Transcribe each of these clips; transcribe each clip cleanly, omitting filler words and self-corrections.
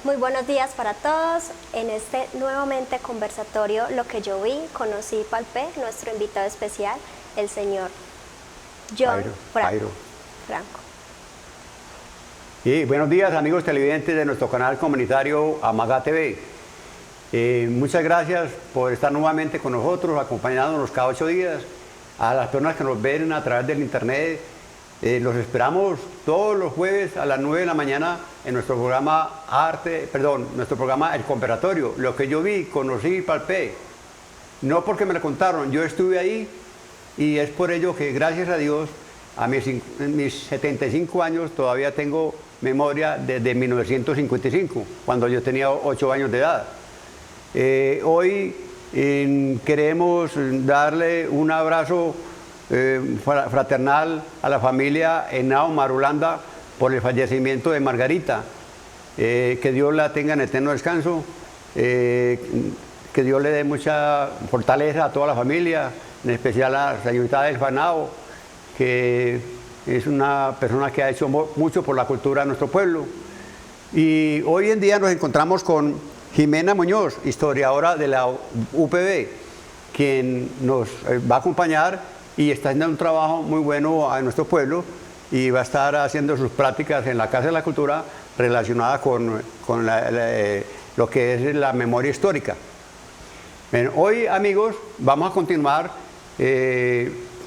Muy buenos días para todos. En este nuevamente conversatorio Lo que yo vi, conocí y palpé, nuestro invitado especial, el señor John Franco. Y buenos días, amigos televidentes de nuestro canal comunitario Amaga TV. Muchas gracias por estar nuevamente con nosotros, acompañándonos cada 8 días. A las personas que nos ven a través del internet, los esperamos todos los jueves a las 9 de la mañana en nuestro programa nuestro programa El Conversatorio, Lo que yo vi, conocí y palpé. No porque me lo contaron, yo estuve ahí y es por ello que gracias a Dios a mis 75 años todavía tengo memoria desde 1955, cuando yo tenía 8 años de edad. Hoy queremos darle un abrazo fraternal a la familia Henao Marulanda por el fallecimiento de Margarita. Que Dios la tenga en eterno descanso, que Dios le dé mucha fortaleza a toda la familia, en especial a la señorita del Henao, que es una persona que ha hecho mucho por la cultura de nuestro pueblo. Y hoy en día nos encontramos con Jimena Muñoz, historiadora de la UPB, quien nos va a acompañar y está haciendo un trabajo muy bueno en nuestro pueblo y va a estar haciendo sus prácticas en la Casa de la Cultura relacionada con lo que es la memoria histórica. Bien, hoy, amigos, vamos a continuar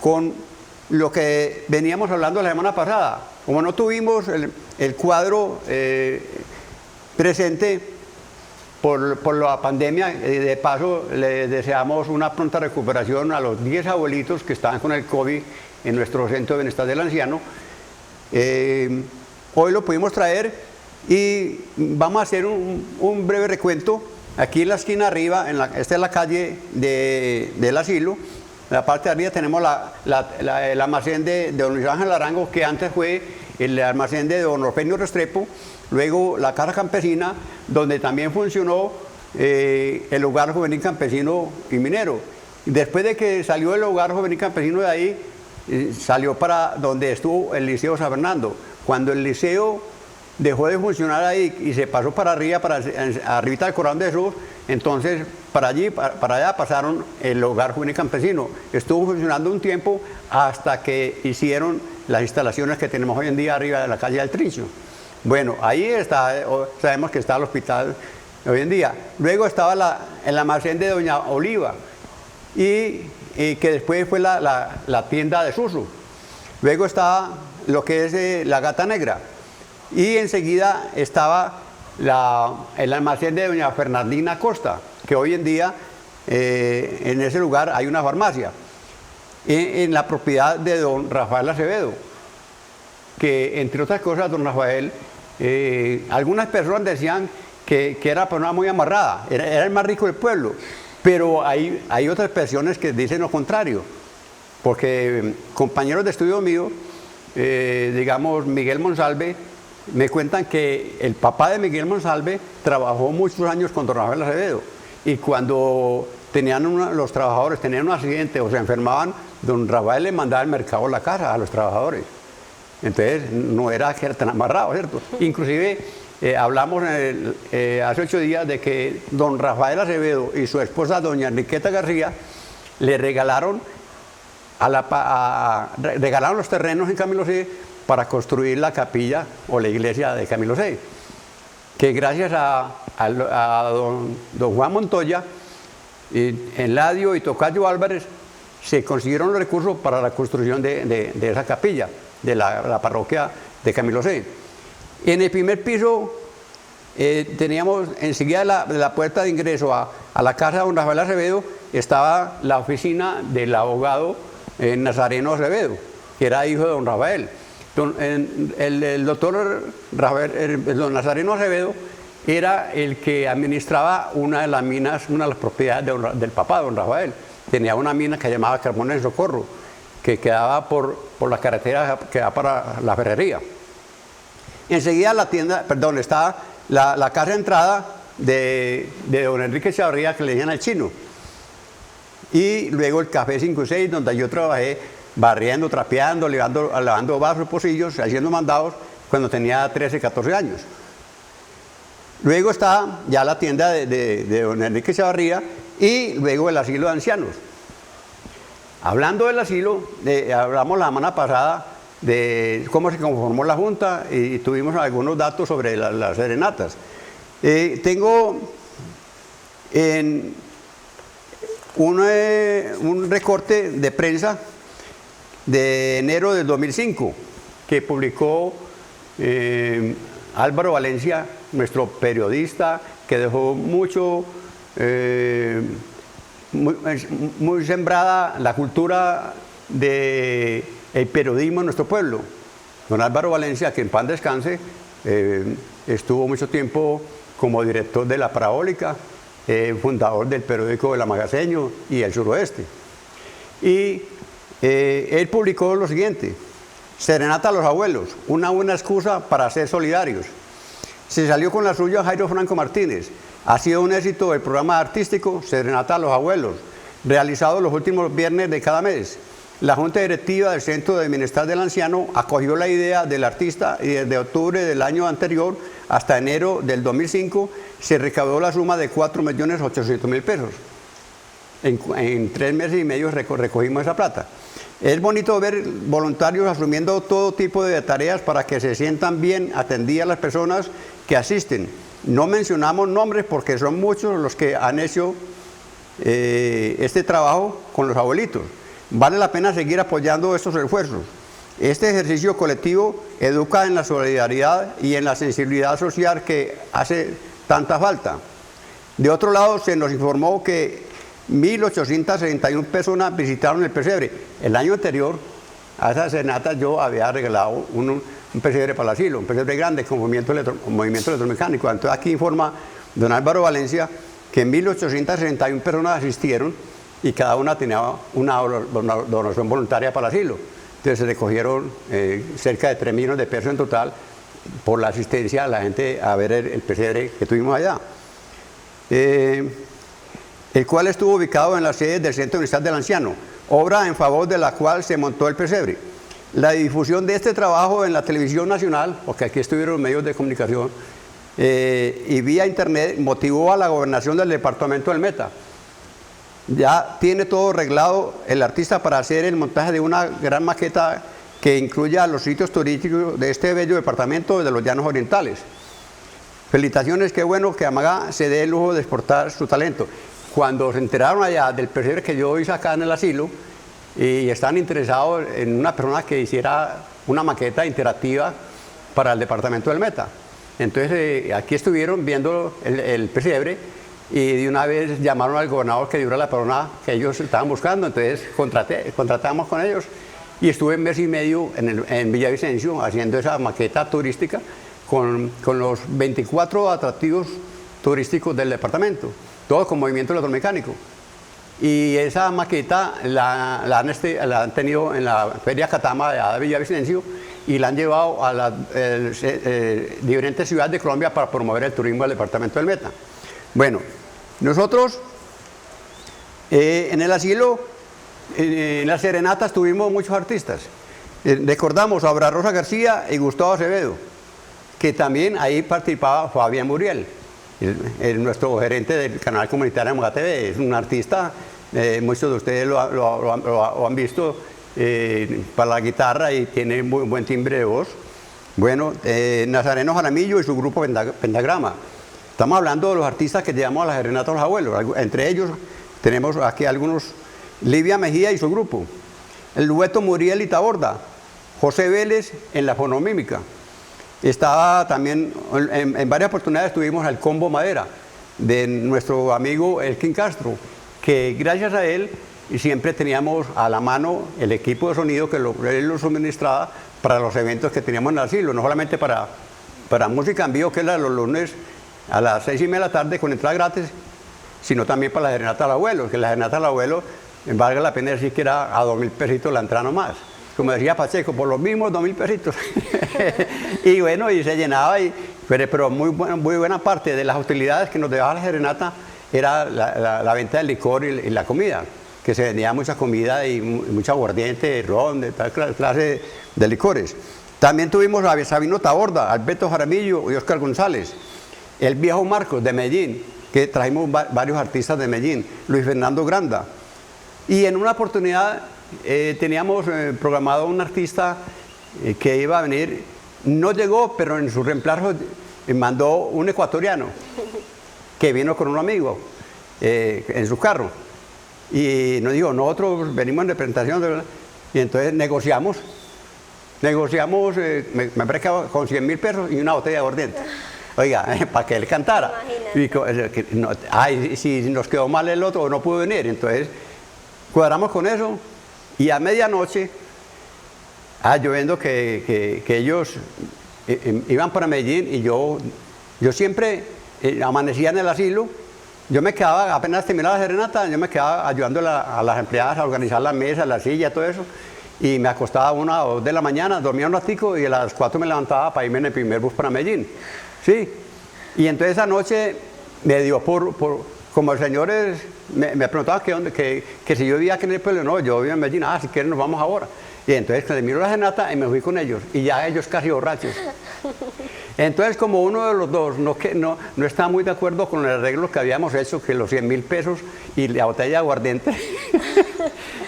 con lo que veníamos hablando la semana pasada. Como no tuvimos el cuadro presente por la pandemia, de paso le deseamos una pronta recuperación a los 10 abuelitos que estaban con el COVID en nuestro centro de bienestar del anciano. Hoy lo pudimos traer y vamos a hacer un breve recuento. Aquí en la esquina arriba, esta es la calle del asilo. En la parte de arriba tenemos el almacén de don Luis Ángel Arango, que antes fue el almacén de don Orfenio Restrepo. Luego la Casa Campesina, donde también funcionó el Hogar Juvenil Campesino y Minero. Después de que salió el Hogar Juvenil Campesino de ahí, salió para donde estuvo el Liceo San Fernando. Cuando el liceo dejó de funcionar ahí y se pasó para arriba, arribita del Corazón de Jesús, entonces para allá pasaron el Hogar Juvenil Campesino. Estuvo funcionando un tiempo hasta que hicieron las instalaciones que tenemos hoy en día arriba de la calle del Trincho. Bueno, ahí está, sabemos que está el hospital hoy en día. Luego estaba el almacén de doña Oliva y que después fue la tienda de Susu. Luego estaba lo que es la Gata Negra. Y enseguida estaba el almacén de doña Fernandina Costa, que hoy en día en ese lugar hay una farmacia, en la propiedad de don Rafael Acevedo, que entre otras cosas don Rafael, algunas personas decían que era persona muy amarrada, era el más rico del pueblo, pero hay otras versiones que dicen lo contrario, porque compañeros de estudio mío, digamos Miguel Monsalve, me cuentan que el papá de Miguel Monsalve trabajó muchos años con don Rafael Acevedo y cuando los trabajadores tenían un accidente o se enfermaban, don Rafael le mandaba al mercado la casa a los trabajadores. Entonces no era que era tan amarrado, ¿cierto? Inclusive hablamos hace 8 días de que don Rafael Acevedo y su esposa doña Enriqueta García le regalaron regalaron los terrenos en Camilo C para construir la capilla o la iglesia de Camilo C, que gracias a don Juan Montoya, Enladio y Tocayo Álvarez se consiguieron los recursos para la construcción de esa capilla, de la parroquia de Camilo C. En el primer piso teníamos enseguida de la puerta de ingreso a la casa de don Rafael Acevedo, estaba la oficina del abogado Nazareno Acevedo, que era hijo de don Rafael. El doctor don Nazareno Acevedo era el que administraba una de las minas, una de las propiedades del papá, don Rafael. Tenía una mina que se llamaba Carmona del Socorro, que quedaba por la carretera que da para la ferrería. Enseguida estaba la casa de entrada de don Enrique Chavarría, que le decían al Chino. Y luego el Café 5 y 6, donde yo trabajé barriendo, trapeando, lavando vasos, pocillos, haciendo mandados cuando tenía 13, 14 años. Luego está ya la tienda de don Enrique Chavarría y luego el asilo de ancianos. Hablando del asilo, hablamos la semana pasada de cómo se conformó la Junta y tuvimos algunos datos sobre las serenatas. Tengo un recorte de prensa de enero del 2005 que publicó Álvaro Valencia, nuestro periodista, que dejó muy sembrada la cultura del periodismo en nuestro pueblo. Don Álvaro Valencia, que en paz descanse, estuvo mucho tiempo como director de La Parabólica, fundador del periódico El Amagaseño y El Suroeste. Y él publicó lo siguiente: Serenata a los abuelos, una buena excusa para ser solidarios. Se salió con la suya Jairo Franco Martínez. Ha sido un éxito el programa artístico Serenata a los abuelos, realizado los últimos viernes de cada mes. La Junta Directiva del Centro de Bienestar del Anciano acogió la idea del artista y desde octubre del año anterior hasta enero del 2005 se recaudó la suma de 4.800.000 pesos. En 3 meses y medio recogimos esa plata. Es bonito ver voluntarios asumiendo todo tipo de tareas para que se sientan bien atendidas las personas que asisten. No mencionamos nombres porque son muchos los que han hecho este trabajo con los abuelitos. Vale la pena seguir apoyando estos esfuerzos. Este ejercicio colectivo educa en la solidaridad y en la sensibilidad social que hace tanta falta. De otro lado, se nos informó que 1.861 personas visitaron el pesebre. El año anterior, a esas serenatas yo había regalado un pesebre para el asilo, un pesebre grande con movimiento electromecánico. Entonces aquí informa don Álvaro Valencia que 1.861 personas asistieron y cada una tenía una donación voluntaria para el asilo. Entonces se recogieron cerca de 3 millones de pesos en total por la asistencia a la gente a ver el pesebre que tuvimos allá. El cual estuvo ubicado en la sede del Centro de Bienestar del Anciano, obra en favor de la cual se montó el pesebre. La difusión de este trabajo en la televisión nacional, porque aquí estuvieron los medios de comunicación, y vía internet, motivó a la gobernación del departamento del Meta. Ya tiene todo arreglado el artista para hacer el montaje de una gran maqueta que incluya los sitios turísticos de este bello departamento de los Llanos Orientales. Felicitaciones, qué bueno que Amaga se dé el lujo de exportar su talento. Cuando se enteraron allá del pesebre que yo hice acá en el asilo y estaban interesados en una persona que hiciera una maqueta interactiva para el departamento del Meta. Entonces aquí estuvieron viendo el pesebre y de una vez llamaron al gobernador que diera la persona que ellos estaban buscando. Entonces contratamos con ellos y estuve 1 mes y medio en Villavicencio haciendo esa maqueta turística con los 24 atractivos turísticos del departamento, todo con movimiento electromecánico. Y esa maqueta la han tenido en la Feria Catama de Villavicencio y la han llevado a las diferentes ciudades de Colombia para promover el turismo del departamento del Meta. Bueno, nosotros en el asilo, en las serenatas tuvimos muchos artistas. Recordamos a Abra Rosa García y Gustavo Acevedo, que también ahí participaba Fabián Muriel, nuestro gerente del canal comunitario Amaga TV. Es un artista, muchos de ustedes lo han visto para la guitarra y tiene muy buen timbre de voz. Bueno, Nazareno Jaramillo y su grupo Pentagrama. Estamos hablando de los artistas que llevamos a la serenata a los abuelos. Entre ellos tenemos aquí algunos: Livia Mejía y su grupo, el dueto Muriel y Taborda, José Vélez en la fonomímica. Estaba también, en varias oportunidades tuvimos al Combo Madera, de nuestro amigo Elkin Castro, que gracias a él siempre teníamos a la mano el equipo de sonido que él lo suministraba para los eventos que teníamos en el asilo, no solamente para música en vivo, que era los lunes a las 6:30 de la tarde con entrada gratis, sino también para la serenata al abuelo, que la serenata al abuelo, valga la pena decir que era a 2.000 pesitos la entrada nomás. Como decía Pacheco, por los mismos 2.000 pesitos. Y bueno, y se llenaba, pero muy buena parte de las utilidades que nos dejaba la serenata era la venta del licor y la comida, que se vendía mucha comida y mucha aguardiente, ron, de tal clase de licores. También tuvimos a Sabino Taborda, Alberto Jaramillo y Óscar González. el viejo Marcos de Medellín, que trajimos varios artistas de Medellín, Luis Fernando Granda. Y en una oportunidad teníamos programado un artista que iba a venir, no llegó, pero en su reemplazo mandó un ecuatoriano que vino con un amigo en su carro. Y nos dijo, nosotros venimos en representación, y entonces negociamos, me parece que con 100.000 pesos y una botella de aguardiente. Oiga, para que él cantara. Y, si nos quedó mal el otro, no pudo venir. Entonces, cuadramos con eso. Y a medianoche, yo viendo que ellos iban para Medellín y yo siempre amanecía en el asilo. Yo me quedaba, apenas terminaba la serenata, yo me quedaba ayudando a las empleadas a organizar la mesa, la silla, todo eso. Y me acostaba a 1 o 2 de la mañana, dormía un ratico y a las 4 me levantaba para irme en el primer bus para Medellín. Sí. Y entonces esa noche me dio como el señor me preguntaba que si yo vivía aquí en el pueblo. No, yo vivía en Medellín. Si quieren nos vamos ahora. Y entonces terminó la serenata y me fui con ellos. Y ya ellos casi borrachos. Entonces, como uno de los dos no estaba muy de acuerdo con el arreglo que habíamos hecho, que los 100.000 pesos y la botella de aguardiente,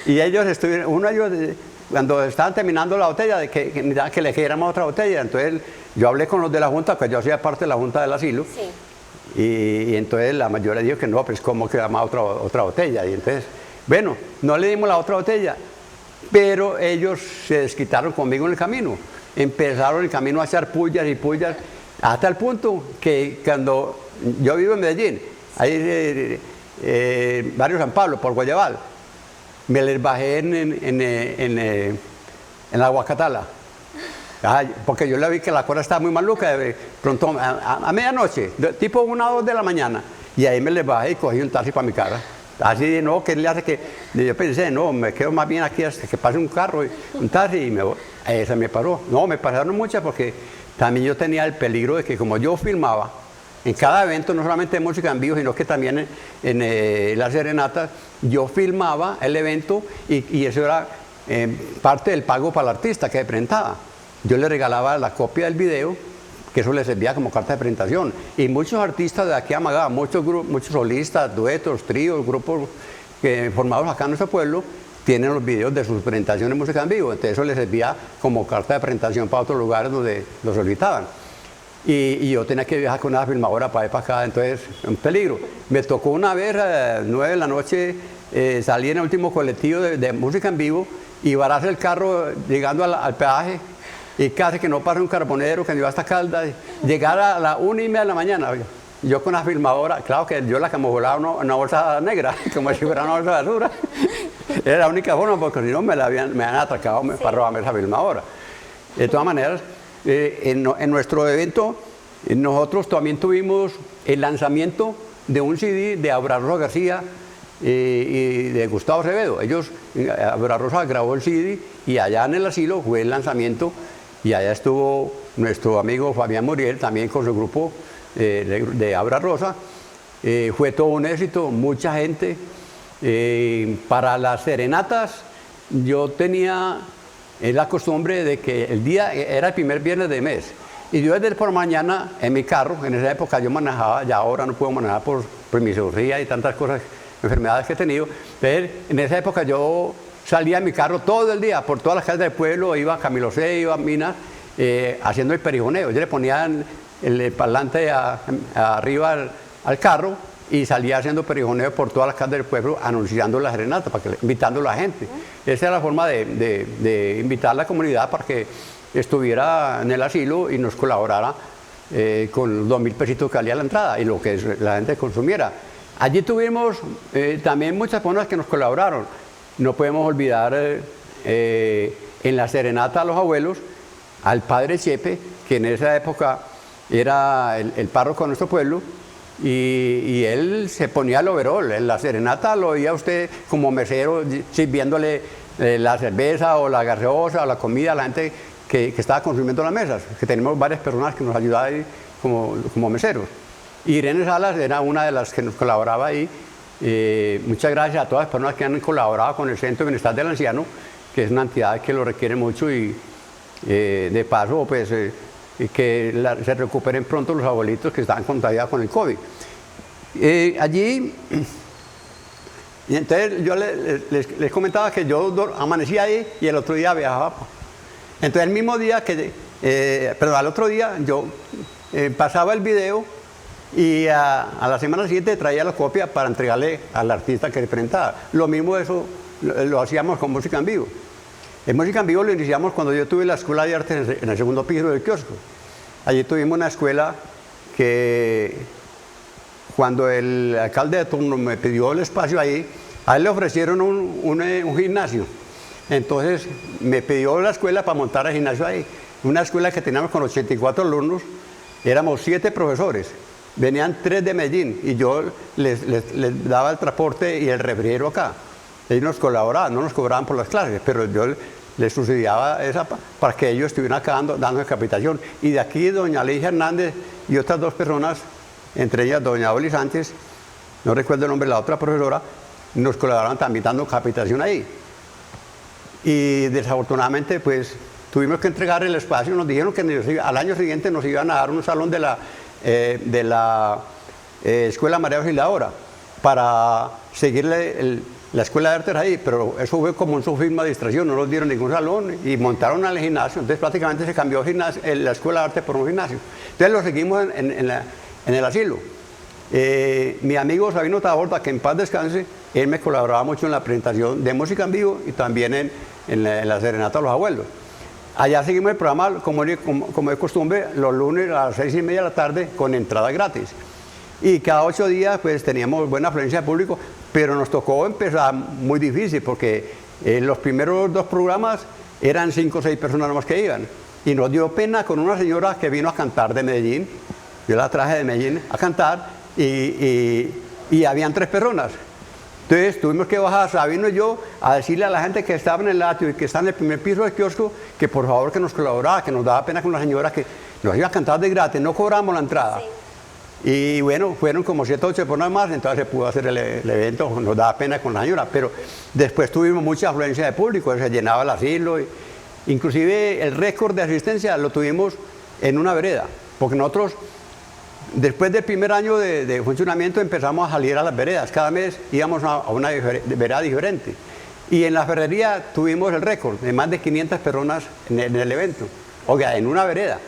y ellos estuvieron, uno de ellos, cuando estaban terminando la botella, que le quedáramos otra botella, entonces yo hablé con los de la Junta, que yo hacía parte de la Junta del Asilo, sí. y entonces la mayoría dijo que no, pues ¿cómo que damos otra botella? Y entonces, bueno, no le dimos la otra botella, pero ellos se desquitaron conmigo en el camino. Empezaron el camino a echar pullas y pullas, hasta el punto que cuando yo vivo en Medellín, hay barrio San Pablo, por Guayabal, me les bajé en la Guacatala, porque yo le vi que la cosa estaba muy maluca, pronto a medianoche, tipo 1 o 2 de la mañana, y ahí me les bajé y cogí un taxi para mi casa. Así, no, que le hace que, yo pensé, no, me quedo más bien aquí hasta que pase un carro, un taxi, y me voy. Esa me paró. No, me pararon muchas porque también yo tenía el peligro de que como yo filmaba, en cada evento, no solamente de música en vivo, sino que también en las serenatas, yo filmaba el evento y eso era parte del pago para el artista que se presentaba. Yo le regalaba la copia del video, que eso le servía como carta de presentación. Y muchos artistas de aquí a Magá, muchos solistas, duetos, tríos, grupos formados acá en nuestro pueblo, tienen los videos de sus presentaciones de música en vivo. Entonces eso les servía como carta de presentación para otros lugares donde los solicitaban. Y yo tenía que viajar con una filmadora para ir para acá, entonces un peligro. Me tocó una vez a 9 de la noche, salí en el último colectivo de música en vivo y vararse el carro llegando al peaje. Y casi que no pasa un carbonero que me iba hasta Caldas, llegar a las 1:30 de la mañana, yo con la filmadora, claro que yo la camuflaba una bolsa negra, como si fuera una bolsa de basura, era la única forma, porque si no me habían atracado para robarme esa filmadora. De todas maneras, en nuestro evento, nosotros también tuvimos el lanzamiento de un CD de Aura Rosa García y de Gustavo Acevedo. Aura Rosa grabó el CD y allá en el asilo fue el lanzamiento. Y allá estuvo nuestro amigo Fabián Muriel, también con su grupo de Aura Rosa. Fue todo un éxito, mucha gente. Para las serenatas, yo tenía la costumbre de que el día era el primer viernes de mes. Y yo desde por mañana en mi carro, en esa época yo manejaba, ya ahora no puedo manejar por mi cirugía y tantas cosas, enfermedades que he tenido. Pero en esa época yo salía en mi carro todo el día, por todas las calles del pueblo, iba a Camilo C, iba a Minas, haciendo el perijoneo. Yo le ponía el parlante arriba al carro y salía haciendo perijoneo por todas las calles del pueblo, anunciando la serenata, invitando a la gente. Esa era la forma de invitar a la comunidad para que estuviera en el asilo y nos colaborara con los 2.000 pesitos que valía la entrada y lo que la gente consumiera. Allí tuvimos también muchas personas que nos colaboraron. No podemos olvidar en la serenata a los abuelos, al padre Chepe, que en esa época era el párroco de nuestro pueblo, y él se ponía el overol. En la serenata lo oía usted como mesero sirviéndole la cerveza o la gaseosa o la comida a la gente que estaba consumiendo las mesas, que tenemos varias personas que nos ayudaban ahí como meseros. Irene Salas era una de las que nos colaboraba ahí. Muchas gracias a todas las personas que han colaborado con el Centro de Bienestar del Anciano, que es una entidad que lo requiere mucho y de paso pues y que se recuperen pronto los abuelitos que estaban contagiados con el COVID. Allí, y entonces yo les comentaba que yo amanecía ahí y el otro día viajaba. Entonces el mismo día al otro día yo pasaba el video y a la semana siguiente traía la copia para entregarle al artista que representaba. Lo mismo eso lo hacíamos con música en vivo. En música en vivo lo iniciamos cuando yo tuve la escuela de arte en el segundo piso del kiosco. Allí tuvimos una escuela que cuando el alcalde de turno me pidió el espacio ahí, a él le ofrecieron un gimnasio. Entonces me pidió la escuela para montar el gimnasio ahí. Una escuela que teníamos con 84 alumnos, éramos 7 profesores. Venían 3 de Medellín y yo les daba el transporte y el refrigerio acá. Ellos nos colaboraban, no nos cobraban por las clases, pero yo les subsidiaba esa para que ellos estuvieran acá dando capacitación. Y de aquí doña Ligia Hernández y otras 2 personas, entre ellas doña Oli Sánchez, no recuerdo el nombre de la otra profesora, nos colaboraban también dando capacitación ahí. Y desafortunadamente pues tuvimos que entregar el espacio, nos dijeron que al año siguiente nos iban a dar un salón de la Escuela María Auxiliadora para seguirle la escuela de artes ahí, pero eso fue como un sofisma de distracción, no nos dieron ningún salón y montaron al gimnasio, entonces prácticamente se cambió la escuela de arte por un gimnasio. Entonces lo seguimos en el asilo. Mi amigo Sabino Taborda, que en paz descanse, él me colaboraba mucho en la presentación de música en vivo y también en la serenata a los abuelos. Allá seguimos el programa, como de costumbre, los lunes a las 6:30 de la tarde con entrada gratis. Y cada 8 días pues teníamos buena afluencia de público, pero nos tocó empezar muy difícil porque los primeros 2 programas eran 5 o 6 personas nomás que iban. Y nos dio pena con una señora que vino a cantar de Medellín. Yo la traje de Medellín a cantar y habían 3 personas. Entonces tuvimos que bajar, Sabino y yo, a decirle a la gente que estaba en el atrio y que está en el primer piso del kiosco que por favor que nos colaborara, que nos daba pena con la señora que nos iba a cantar de gratis, no cobramos la entrada. Sí. Y bueno, fueron como 7 o 8 personas más, entonces se pudo hacer el evento, nos daba pena con la señora, pero después tuvimos mucha afluencia de público, se llenaba el asilo, inclusive el récord de asistencia lo tuvimos en una vereda, porque nosotros después del primer año de funcionamiento empezamos a salir a las veredas, cada mes íbamos a una vereda diferente. Y en la ferrería tuvimos el récord de más de 500 personas en el evento, oiga, en una vereda.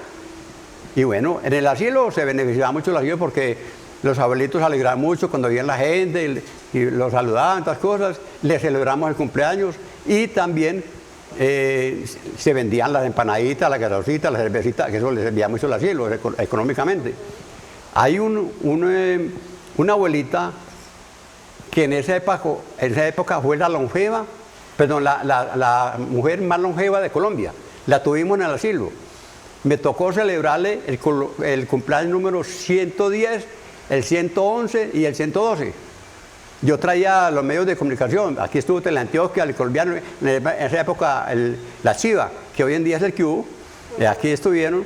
Y bueno, en el asilo se beneficiaba mucho el asilo porque los abuelitos se alegraban mucho cuando veían la gente y los saludaban, estas cosas, les celebramos el cumpleaños y también se vendían las empanaditas, las gaseositas, las cervecitas, que eso les servía mucho el asilo económicamente. Hay una abuelita que en esa época fue la mujer más longeva de Colombia. La tuvimos en el asilo. Me tocó celebrarle el cumpleaños número 110, el 111 y el 112. Yo traía los medios de comunicación. Aquí estuvo Teleantioquia, el colombiano, en esa época la Chiva, que hoy en día es el Q. Aquí estuvieron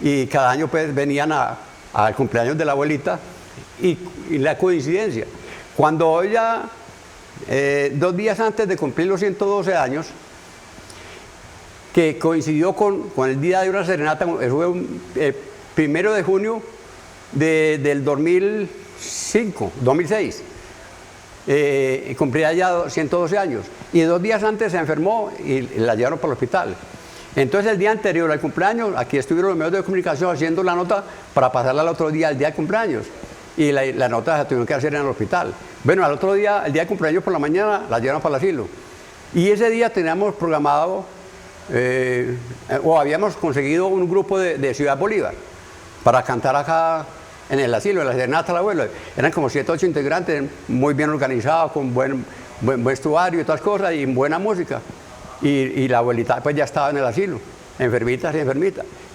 y cada año pues venían al cumpleaños de la abuelita y la coincidencia. Cuando ella, 2 días antes de cumplir los 112 años, que coincidió con el día de una serenata, eso fue el 1 de junio del 2006, cumplía ya 112 años, y 2 días antes se enfermó y la llevaron para el hospital. Entonces el día anterior al cumpleaños, aquí estuvieron los medios de comunicación haciendo la nota para pasarla al otro día, el día del cumpleaños, y la nota se tuvieron que hacer en el hospital. Bueno, al otro día, el día del cumpleaños por la mañana, la llevaron para el asilo, y ese día teníamos programado o habíamos conseguido un grupo de Ciudad Bolívar para cantar acá en el asilo, en la serenata al abuelo. Eran como 7 o 8 integrantes, muy bien organizados, con buen vestuario y todas cosas, y buena música. Y la abuelita pues ya estaba en el asilo, enfermita.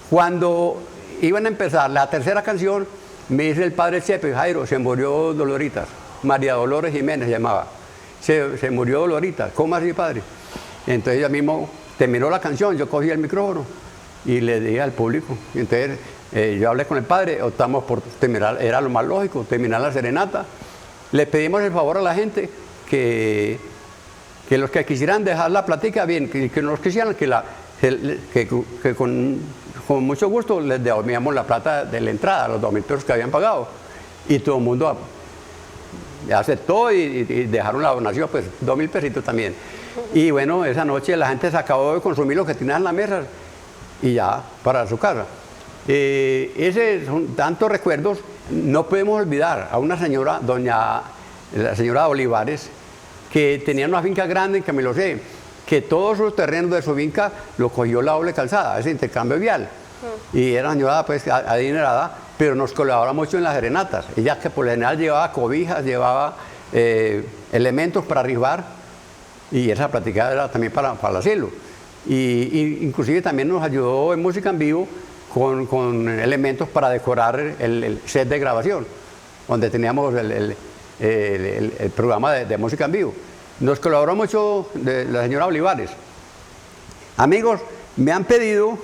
Cuando iban a empezar la tercera canción, me dice el padre Chepe, Jairo, se murió Doloritas, María Dolores Jiménez se llamaba. Se murió Doloritas. ¿Cómo así, padre? Entonces ella mismo terminó la canción, yo cogí el micrófono y le dije al público. Entonces yo hablé con el padre, optamos por terminar, era lo más lógico, terminar la serenata. Le pedimos el favor a la gente que los que quisieran dejar la plática bien, que no los quisieran, que con con mucho gusto les devolvíamos la plata de la entrada, los 2.000 pesos que habían pagado. Y todo el mundo aceptó y dejaron la donación, pues 2.000 pesitos también. Y bueno, esa noche la gente se acabó de consumir lo que tenía en la mesa y ya para su casa. Esos son tantos recuerdos. No podemos olvidar a una señora, la señora Olivares, que tenía una finca grande en Camilo C, que todos los terrenos de su finca lo cogió la doble calzada, ese intercambio vial. Y era una señora pues adinerada, pero nos colaboraba mucho en las serenatas. Ella que por lo general llevaba cobijas, llevaba elementos para arribar, y esa práctica era también para el asilo. Y inclusive también nos ayudó en música en vivo con elementos para decorar el set de grabación, donde teníamos el programa de música en vivo. Nos colaboró mucho la señora Olivares. Amigos, me han pedido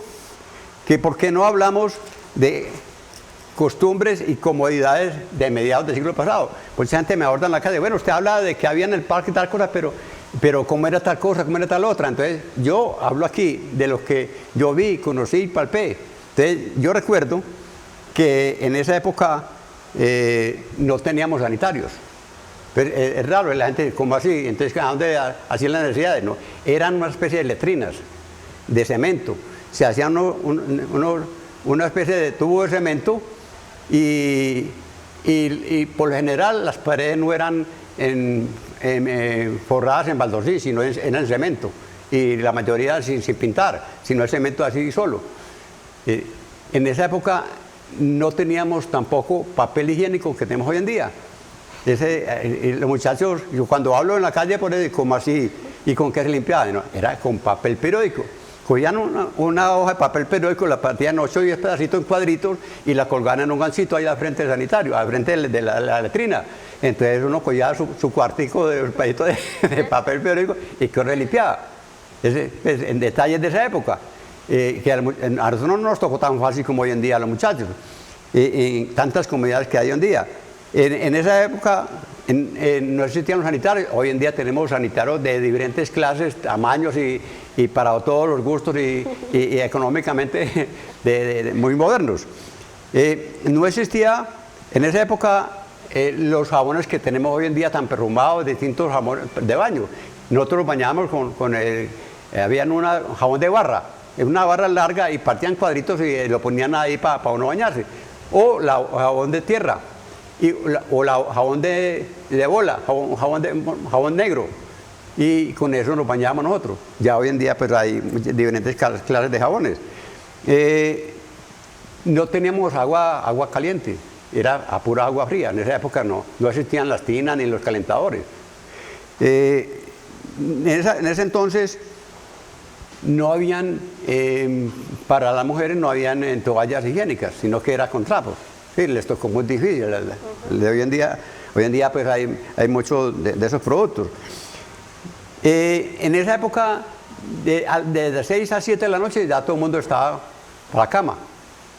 que por qué no hablamos de costumbres y comodidades de mediados del siglo pasado. Mucha gente me aborda en la calle, bueno, usted habla de que había en el parque tal cosa, pero ¿cómo era tal cosa, cómo era tal otra? Entonces, yo hablo aquí de lo que yo vi, conocí y palpé. Entonces, yo recuerdo que en esa época no teníamos sanitarios. Pero es raro, la gente, ¿cómo así? Entonces, ¿a dónde hacían las necesidades? No, eran una especie de letrinas de cemento. Se hacían una especie de tubo de cemento y por lo general las paredes no eran forradas en baldosí, sino en cemento. Y la mayoría sin pintar, sino el cemento así solo. En esa época no teníamos tampoco papel higiénico que tenemos hoy en día. Los muchachos, yo cuando hablo en la calle, por eso, ¿cómo así? ¿Y con qué se limpiaban? No, era con papel periódico. Cogían una hoja de papel periódico, la partían 8 o 10 pedacitos en cuadritos y la colgaban en un gancito ahí al frente del sanitario, al frente de la letrina. Entonces uno cogía su cuartico de pedacito de papel periódico y que uno limpiaba. En detalles de esa época, que a nosotros no nos tocó tan fácil como hoy en día a los muchachos, en tantas comunidades que hay hoy en día. En esa época no existían los sanitarios. Hoy en día tenemos sanitarios de diferentes clases, tamaños y para todos los gustos y económicamente muy modernos. No existía en esa época los jabones que tenemos hoy en día tan perfumados, distintos jabones de baño. Nosotros nos bañábamos habían un jabón de barra, una barra larga y partían cuadritos y lo ponían ahí para uno bañarse. O jabón de tierra. O jabón de bola, jabón negro, y con eso nos bañábamos nosotros. Ya hoy en día pues hay diferentes clases de jabones. No teníamos agua caliente, era a pura agua fría. En esa época no existían las tinas ni los calentadores. En ese entonces no habían, para las mujeres no habían toallas higiénicas, sino que era con trapos. Sí, les tocó muy difícil. Hoy en día pues hay muchos de esos productos. En esa época, de 6 a 7 de la noche, ya todo el mundo estaba para la cama.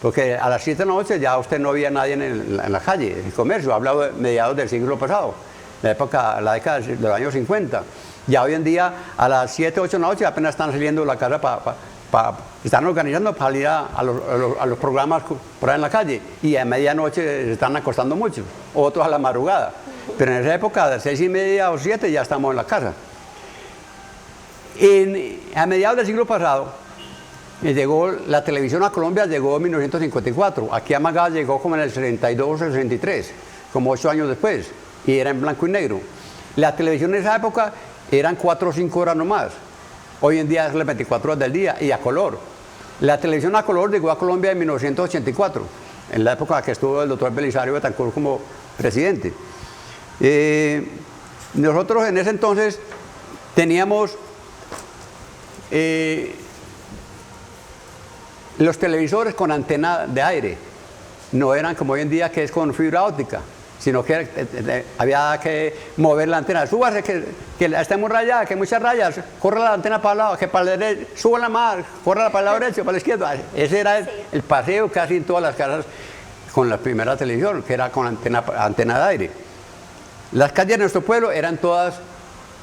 Porque a las 7 de la noche ya usted no había nadie en la calle, en el comercio. Hablado de mediados del siglo pasado, la década de los años 50. Ya hoy en día, a las 7, 8 de la noche, apenas están saliendo de la casa están organizando para salir a los programas por ahí en la calle, y a medianoche se están acostando muchos, otros a la madrugada. Pero en esa época, de 6:30 o 7 ya estamos en la casa. A mediados del siglo pasado, llegó la televisión a Colombia, llegó en 1954. Aquí a Magá llegó como en el 62 o 63, como 8 años después, y era en blanco y negro. La televisión en esa época eran 4 o 5 horas nomás. Hoy en día es las 24 horas del día y a color. La televisión a color llegó a Colombia en 1984, en la época que estuvo el doctor Belisario Betancur como presidente. Nosotros en ese entonces teníamos los televisores con antena de aire. No eran como hoy en día, que es con fibra óptica, sino que había que mover la antena. Súbase, que está muy rayada, que hay muchas rayas, corre la antena para el lado, que para el derecho, súbala más, corre para el lado derecho, para la izquierda. Ese era el paseo casi en todas las casas con la primera televisión, que era con antena de aire. Las calles de nuestro pueblo eran todas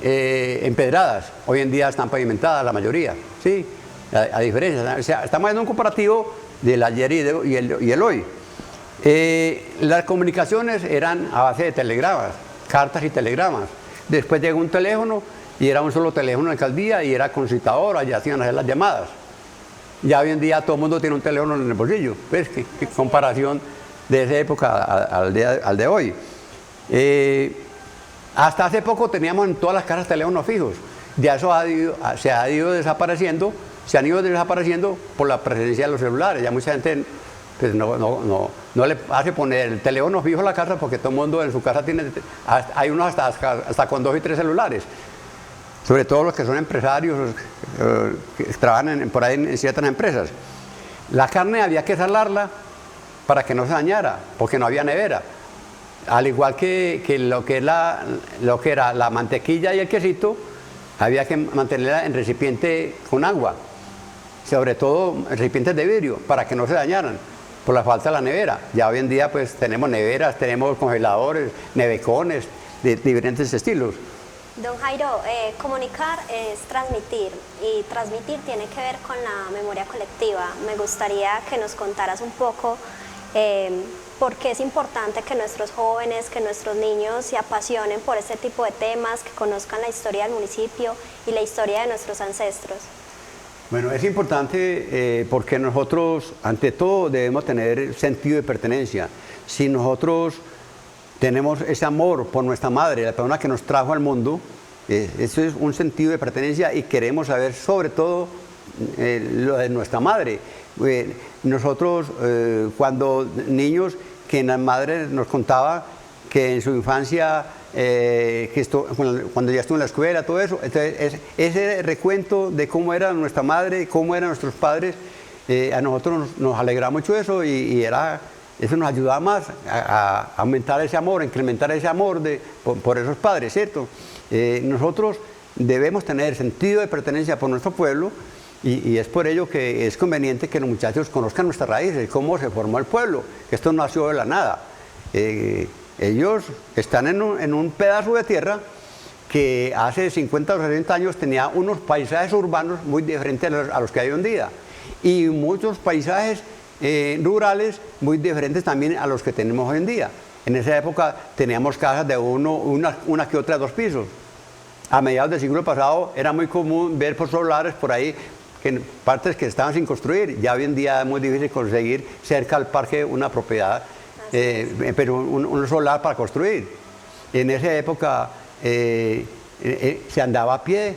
empedradas, hoy en día están pavimentadas la mayoría, ¿sí? A diferencia, o sea, estamos haciendo un comparativo del ayer y el hoy. Las comunicaciones eran a base de telegramas, cartas y telegramas. Después llegó un teléfono y era un solo teléfono en la alcaldía y era con citadora, ya hacían hacer las llamadas. Ya hoy en día todo el mundo tiene un teléfono en el bolsillo, ¿ves? ¿Qué comparación de esa época al de hoy? Hasta hace poco teníamos en todas las casas teléfonos fijos. Ya eso se han ido desapareciendo por la presencia de los celulares. Ya mucha gente pues, no le hace poner el teléfono fijo a la casa porque todo el mundo en su casa tiene, hay unos hasta con 2 y 3 celulares. Sobre todo los que son empresarios, que trabajan por ahí en ciertas empresas. La carne había que salarla para que no se dañara, porque no había nevera. Al igual que lo que era la mantequilla y el quesito, había que mantenerla en recipiente con agua, sobre todo en recipientes de vidrio, para que no se dañaran por la falta de la nevera. Ya hoy en día pues tenemos neveras, tenemos congeladores, nevecones de diferentes estilos. Don Jairo, comunicar es transmitir y transmitir tiene que ver con la memoria colectiva. Me gustaría que nos contaras un poco por qué es importante que nuestros jóvenes, que nuestros niños se apasionen por este tipo de temas, que conozcan la historia del municipio y la historia de nuestros ancestros. Bueno, es importante porque nosotros, ante todo, debemos tener sentido de pertenencia. Si nosotros tenemos ese amor por nuestra madre, la persona que nos trajo al mundo, eso es un sentido de pertenencia y queremos saber sobre todo lo de nuestra madre. Nosotros cuando niños, que la madre nos contaba que en su infancia, cuando ya estuvo en la escuela, todo eso, entonces ese recuento de cómo era nuestra madre, cómo eran nuestros padres, a nosotros nos alegraba mucho eso y eso nos ayudaba más a aumentar ese amor, a incrementar ese amor por esos padres, ¿cierto? Nosotros debemos tener sentido de pertenencia por nuestro pueblo y es por ello que es conveniente que los muchachos conozcan nuestras raíces, cómo se formó el pueblo, que esto no nació de la nada. Ellos están en un pedazo de tierra que hace 50 o 60 años tenía unos paisajes urbanos muy diferentes a los que hay hoy en día y muchos paisajes rurales muy diferentes también a los que tenemos hoy en día. En esa época teníamos casas de una que otra 2 pisos. A mediados del siglo pasado era muy común ver por solares por ahí partes que estaban sin construir. Ya hoy en día es muy difícil conseguir cerca al parque una propiedad, pero un solar para construir. En esa época se andaba a pie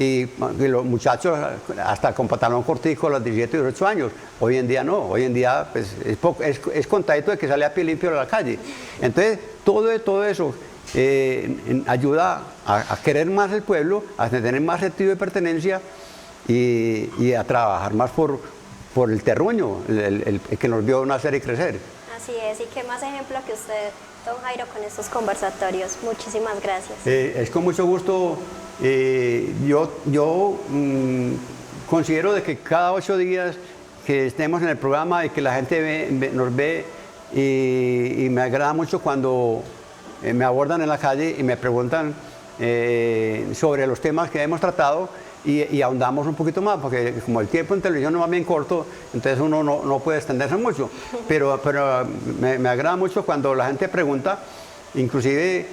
y los muchachos hasta con pantalón cortico a los 17 y 18 años. Hoy en día no, hoy en día pues, es contadito de que sale a pie limpio a la calle. Entonces todo eso ayuda a querer más el pueblo, a tener más sentido de pertenencia y a trabajar más por el terruño, el que nos vio nacer y crecer. Así es, y qué más ejemplo que usted, don Jairo, con estos conversatorios. Muchísimas gracias. Es con mucho gusto. Yo considero de que cada 8 días que estemos en el programa y que la gente nos ve y me agrada mucho cuando me abordan en la calle y me preguntan sobre los temas que hemos tratado y ahondamos un poquito más, porque como el tiempo en televisión es más bien corto, entonces uno no puede extenderse mucho, pero me agrada mucho cuando la gente pregunta, inclusive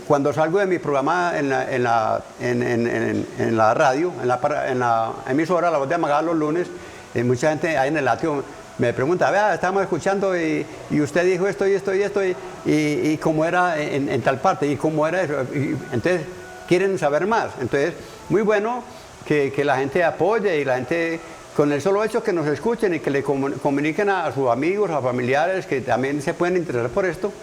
cuando salgo de mi programa en la radio, en la emisora La Voz de Amagá los lunes, mucha gente ahí en el atrio me pregunta, vea, estamos escuchando y usted dijo esto y esto y esto y cómo era en tal parte y cómo era eso. Entonces quieren saber más. Entonces, muy bueno que la gente apoye y la gente, con el solo hecho que nos escuchen y que le comuniquen a sus amigos, a familiares que también se pueden interesar por esto.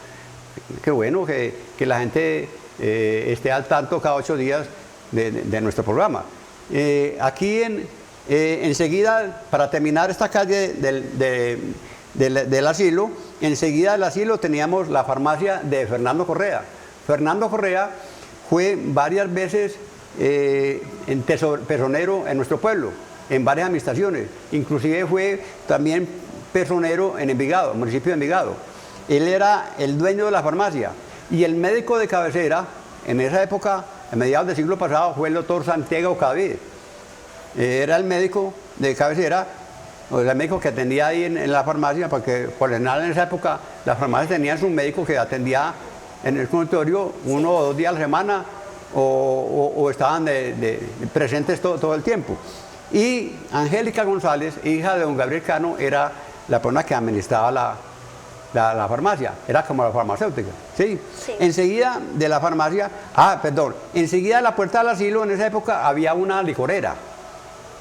Qué bueno que la gente esté al tanto cada 8 días de nuestro programa. Aquí enseguida, para terminar esta calle del asilo, enseguida del asilo teníamos la farmacia de Fernando Correa. Fernando Correa fue varias veces personero en nuestro pueblo, en varias administraciones. Inclusive fue también personero en Envigado, municipio de Envigado. Él era el dueño de la farmacia y el médico de cabecera en esa época, a mediados del siglo pasado, fue el doctor Santiago Cadavid. Era el médico de cabecera, o el médico que atendía ahí en la farmacia, porque por lo general en esa época las farmacias tenían su médico que atendía en el consultorio 1 o 2 días a la semana, o estaban presentes todo el tiempo. Y Angélica González, hija de don Gabriel Cano, era la persona que administraba la farmacia, era como la farmacéutica, ¿sí? Sí. Enseguida de la farmacia, enseguida de la puerta del asilo en esa época había una licorera,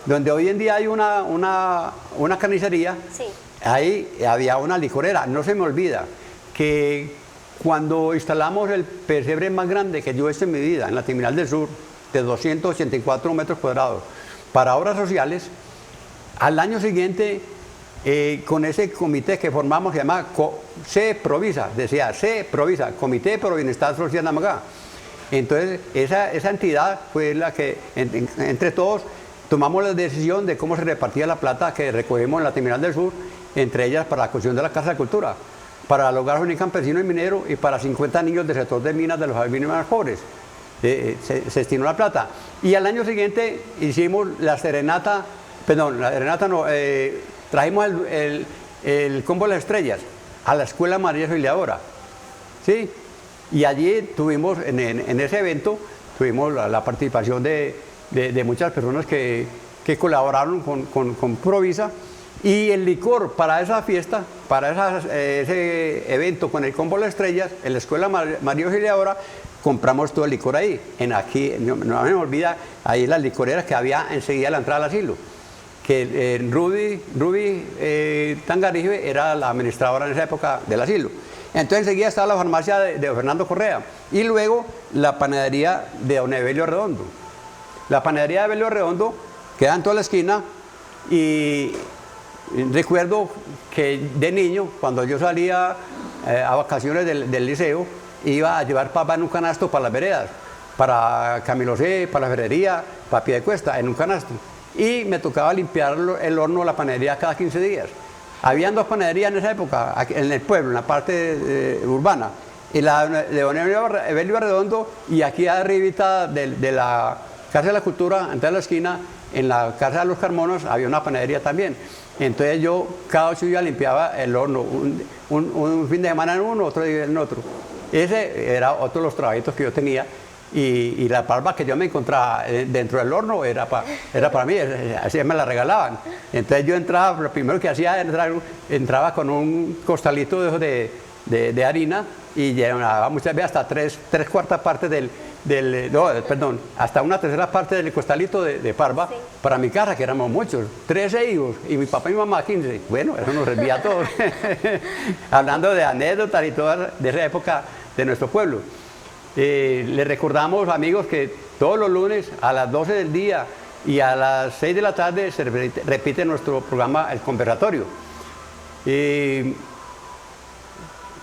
donde hoy en día hay una carnicería, Sí. ahí había una licorera. No se me olvida que cuando instalamos el pesebre más grande que yo he visto en mi vida, en la Terminal del Sur, de 284 metros cuadrados, para obras sociales, al año siguiente, con ese comité que formamos, se llama CEPROVISA, decía CEPROVISA, Comité Pro Bienestar Social de Amagá. Entonces, esa entidad fue la que, entre todos, tomamos la decisión de cómo se repartía la plata que recogemos en la Terminal del Sur, entre ellas para la construcción de la Casa de Cultura, para el hogar juvenil campesino y minero y para 50 niños del sector de minas de los albinos más pobres. Se destinó la plata. Y al año siguiente hicimos la serenata, trajimos el combo de las estrellas a la Escuela María Auxiliadora, ¿sí? Y allí tuvimos, en ese evento, tuvimos la participación de muchas personas que colaboraron con Provisa, y el licor para esa fiesta, para ese evento con el combo de las estrellas, en la Escuela María Auxiliadora, compramos todo el licor ahí. No me olvida, ahí las licoreras que había enseguida a la entrada al asilo, que Ruby Tangaribe era la administradora en esa época del asilo. Entonces enseguida estaba la farmacia de Fernando Correa, y luego la panadería de don Evelio Redondo. La panadería de Evelio Redondo queda en toda la esquina, y recuerdo que de niño, cuando yo salía a vacaciones del liceo, iba a llevar papa en un canasto para las veredas, para Camilo C, para la ferrería, para Piedecuesta, en un canasto. Y me tocaba limpiar el horno de la panadería cada 15 días. Habían 2 panaderías en esa época, en el pueblo, en la parte urbana. Y la de don Evelio Redondo, y aquí arribita de la Casa de la Cultura, antes de la esquina, en la Casa de los Carmonos, había una panadería también. Entonces yo cada 8 días limpiaba el horno, un fin de semana en uno, otro día en otro. Ese era otro de los trabajitos que yo tenía, y la parva que yo me encontraba dentro del horno era para mí, así me la regalaban. Entonces yo entraba, lo primero que hacía era entraba con un costalito de harina, y llenaba muchas veces hasta 3/4 partes hasta 1/3 parte del costalito de parva, sí, para mi casa, que éramos muchos, 13 hijos, y mi papá y mi mamá 15. Bueno, eso nos servía a todos. Hablando de anécdotas y todas de esa época de nuestro pueblo. Le recordamos, amigos, que todos los lunes a las 12 del día y a las 6 de la tarde se repite nuestro programa El Conversatorio.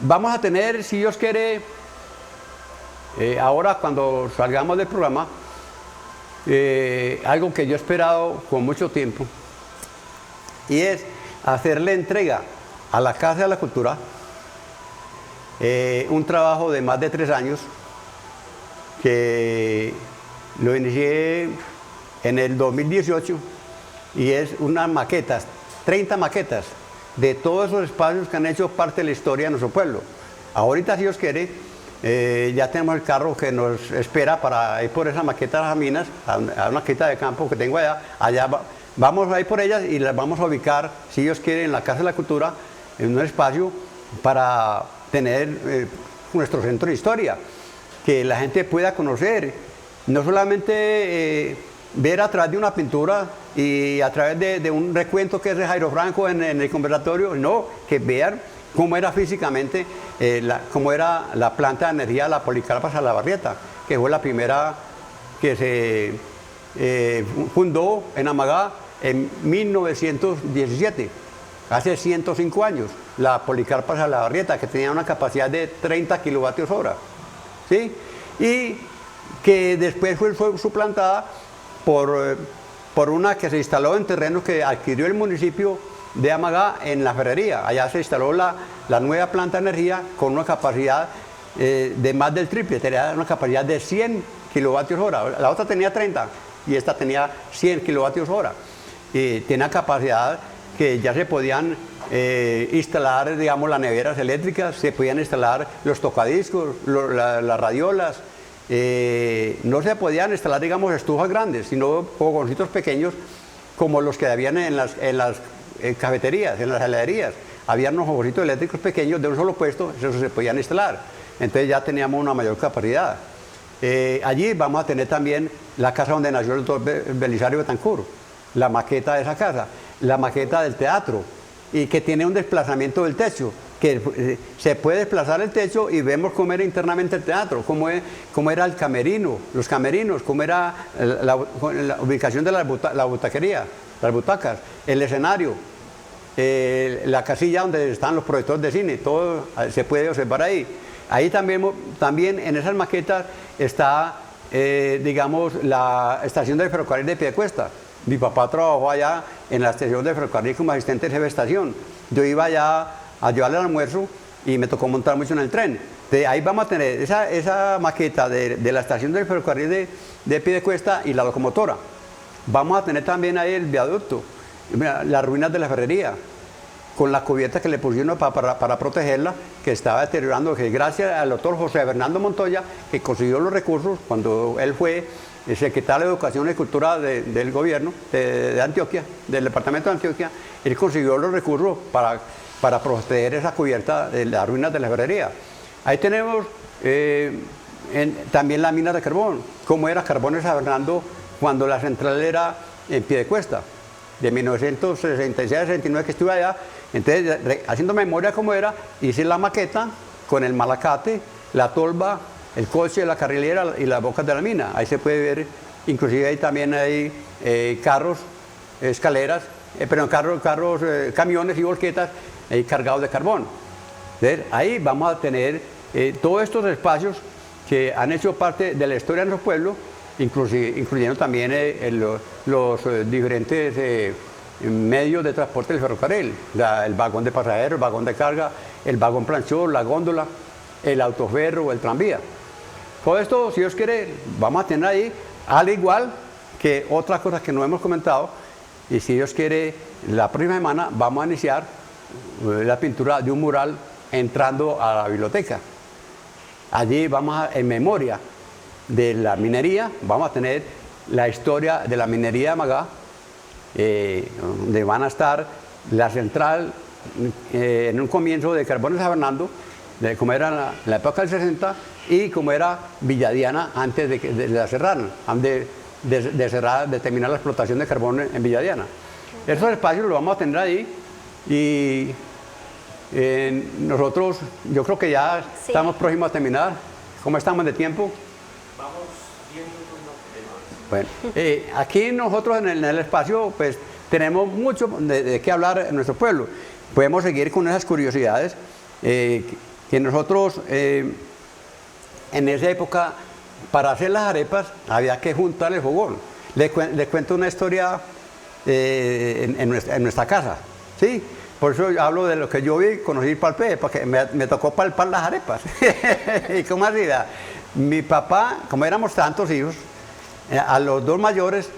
Vamos a tener, si Dios quiere, ahora cuando salgamos del programa, algo que yo he esperado con mucho tiempo, y es hacerle entrega a la Casa de la Cultura un trabajo de más de 3 años, que lo inicié en el 2018, y es unas maquetas, 30 maquetas de todos esos espacios que han hecho parte de la historia de nuestro pueblo. Ahorita, si Dios quiere, ya tenemos el carro que nos espera para ir por esa maqueta de las minas, a una maqueta de campo que tengo allá vamos a ir por ellas, y las vamos a ubicar, si Dios quiere, en la Casa de la Cultura, en un espacio para tener nuestro centro de historia, que la gente pueda conocer, no solamente ver a través de una pintura y a través de un recuento que es de Jairo Franco en el conversatorio, no, que vean cómo era físicamente, cómo era la planta de energía de la Policarpa Salabarrieta, que fue la primera que se fundó en Amagá en 1917, hace 105 años, la Policarpa Salabarrieta, que tenía una capacidad de 30 kilovatios hora, ¿sí? Y que después fue suplantada por una que se instaló en terrenos que adquirió el municipio de Amagá, en la ferrería. Allá se instaló la nueva planta de energía con una capacidad de más del triple, tenía una capacidad de 100 kilovatios hora. La otra tenía 30 y esta tenía 100 kilovatios hora. tenía capacidad que ya se podían instalar, digamos, las neveras eléctricas, se podían instalar los tocadiscos, las radiolas. No se podían instalar, digamos, estufas grandes, sino fogoncitos pequeños como los que habían en las cafeterías, en las heladerías. Había unos fogoncitos eléctricos pequeños de un solo puesto, esos se podían instalar. Entonces ya teníamos una mayor capacidad. Allí vamos a tener también la casa donde nació el doctor Belisario Betancur, la maqueta de esa casa, la maqueta del teatro, y que tiene un desplazamiento del techo, que se puede desplazar el techo y vemos cómo era internamente el teatro, cómo era el camerino, los camerinos, cómo era la ubicación de la butaquería, las butacas, el escenario, la casilla donde están los proyectores de cine, todo se puede observar ahí. Ahí también en esas maquetas está, digamos, la estación del ferrocarril de Piedecuesta. Mi papá trabajó allá en la estación de ferrocarril como asistente de jefe de estación. Yo iba allá a llevarle el almuerzo y me tocó montar mucho en el tren. De ahí vamos a tener esa maqueta de la estación del ferrocarril de Piedecuesta y la locomotora. Vamos a tener también ahí el viaducto, las ruinas de la ferrería, con la cubierta que le pusieron para protegerla, que estaba deteriorando, que gracias al doctor José Fernando Montoya, que consiguió los recursos cuando él fue el secretario de Educación y Cultura del gobierno de Antioquia, del departamento de Antioquia, él consiguió los recursos para proteger esa cubierta de las ruinas de la ferrería. Ahí tenemos también las minas de carbón, cómo era Carbón de San Fernando cuando la central era en Piedecuesta, de 1966 a 69 que estuve allá. Entonces, haciendo memoria cómo era, hice la maqueta con el malacate, la tolva, el coche, la carrilera y las bocas de la mina. Ahí se puede ver, inclusive ahí también hay carros, escaleras, camiones y volquetas cargados de carbón. Entonces, ahí vamos a tener todos estos espacios que han hecho parte de la historia de nuestro pueblo, incluyendo también los diferentes medios de transporte del ferrocarril, el vagón de pasajeros, el vagón de carga, el vagón planchón, la góndola, el autoferro, el tranvía. Todo esto, si Dios quiere, vamos a tener ahí, al igual que otras cosas que no hemos comentado, y si Dios quiere, la próxima semana vamos a iniciar la pintura de un mural entrando a la biblioteca. Allí vamos en memoria de la minería, vamos a tener la historia de la minería de Magá, donde van a estar la central en un comienzo de Carbón de San Fernando, de cómo era la época del 60 y cómo era Villadiana antes de la cerraran, antes de terminar la explotación de carbón en Villadiana. Esos espacios los vamos a tener ahí y nosotros, yo creo que ya estamos próximos a terminar. ¿Cómo estamos de tiempo? Bueno, aquí nosotros en el espacio pues tenemos mucho de qué hablar en nuestro pueblo. Podemos seguir con esas curiosidades que nosotros en esa época para hacer las arepas había que juntar el fogón. Les cuento una historia en nuestra casa, ¿sí? Por eso hablo de lo que yo vi, conocí palpé, porque me tocó palpar las arepas. ¿Y cómo hacía? Mi papá, como éramos tantos hijos, a los dos mayores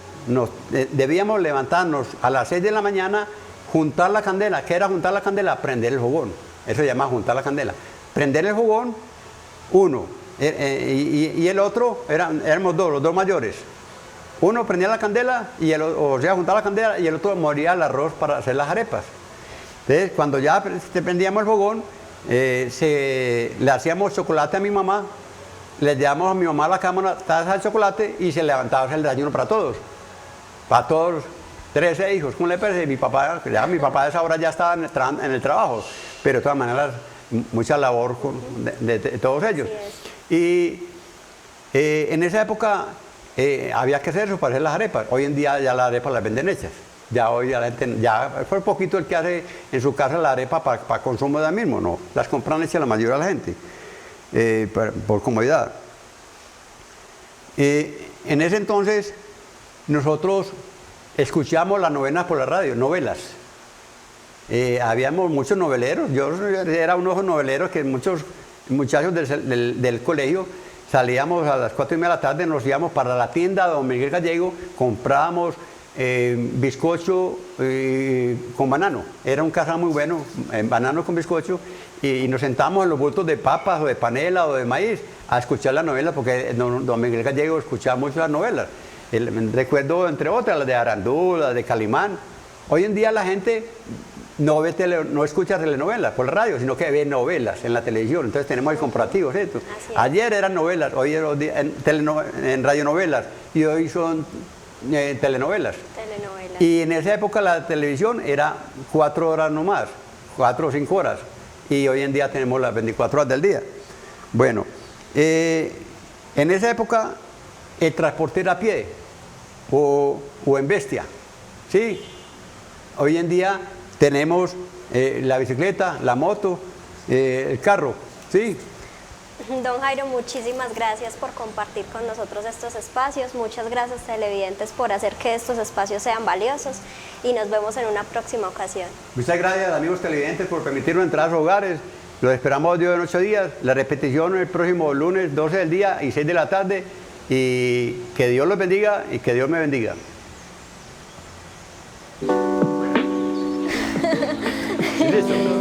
debíamos levantarnos a las 6 de la mañana, juntar la candela. ¿Qué era juntar la candela? Prender el fogón. Eso se llama juntar la candela. Prender el fogón, uno, y el otro, éramos dos, los dos mayores. Uno prendía la candela, juntar la candela, y el otro moría el arroz para hacer las arepas. Entonces, cuando ya prendíamos el fogón, le hacíamos chocolate a mi mamá, le llevamos a mi mamá a la cámara taza de chocolate y se levantaba el desayuno para todos 13 hijos. ¿Cómo le parece? Mi papá a esa hora ya estaba en el trabajo, pero de todas maneras mucha labor de todos ellos. Y en esa época había que hacer eso para hacer las arepas. Hoy en día ya las arepas las venden hechas. Ya hoy la gente, ya fue poquito el que hace en su casa la arepa para consumo de mismo, no, las compran hechas la mayoría de la gente. Por comodidad. En ese entonces nosotros escuchamos las novenas por la radio, novelas. Habíamos muchos noveleros, yo era uno de los noveleros que muchos muchachos del colegio salíamos a las 4:30 de la tarde, nos íbamos para la tienda de don Miguel Gallego, comprábamos bizcocho con banano. Era un caza muy bueno, banano con bizcocho, y nos sentamos en los bultos de papas o de panela o de maíz a escuchar las novelas, porque don Miguel Gallego escuchaba mucho las novelas. Recuerdo, entre otras, las de Arandú, las de Calimán. Hoy en día la gente no escucha telenovelas por la radio, sino que ve novelas en la televisión. Entonces tenemos el comparativo, ¿cierto? Ayer eran novelas, hoy en radionovelas, y hoy son telenovelas. Y en esa época la televisión era 4 horas nomás, 4 o 5 horas. Y hoy en día tenemos las 24 horas del día. Bueno, en esa época el transporte era a pie o en bestia, ¿sí? Hoy en día tenemos la bicicleta, la moto, el carro, ¿sí? Don Jairo, muchísimas gracias por compartir con nosotros estos espacios. Muchas gracias, televidentes, por hacer que estos espacios sean valiosos, y nos vemos en una próxima ocasión. Muchas gracias, amigos televidentes, por permitirnos entrar a sus hogares. Los esperamos Dios en 8 días. La repetición el próximo lunes, 12 del día y 6 de la tarde. Y que Dios los bendiga y que Dios me bendiga. Listo.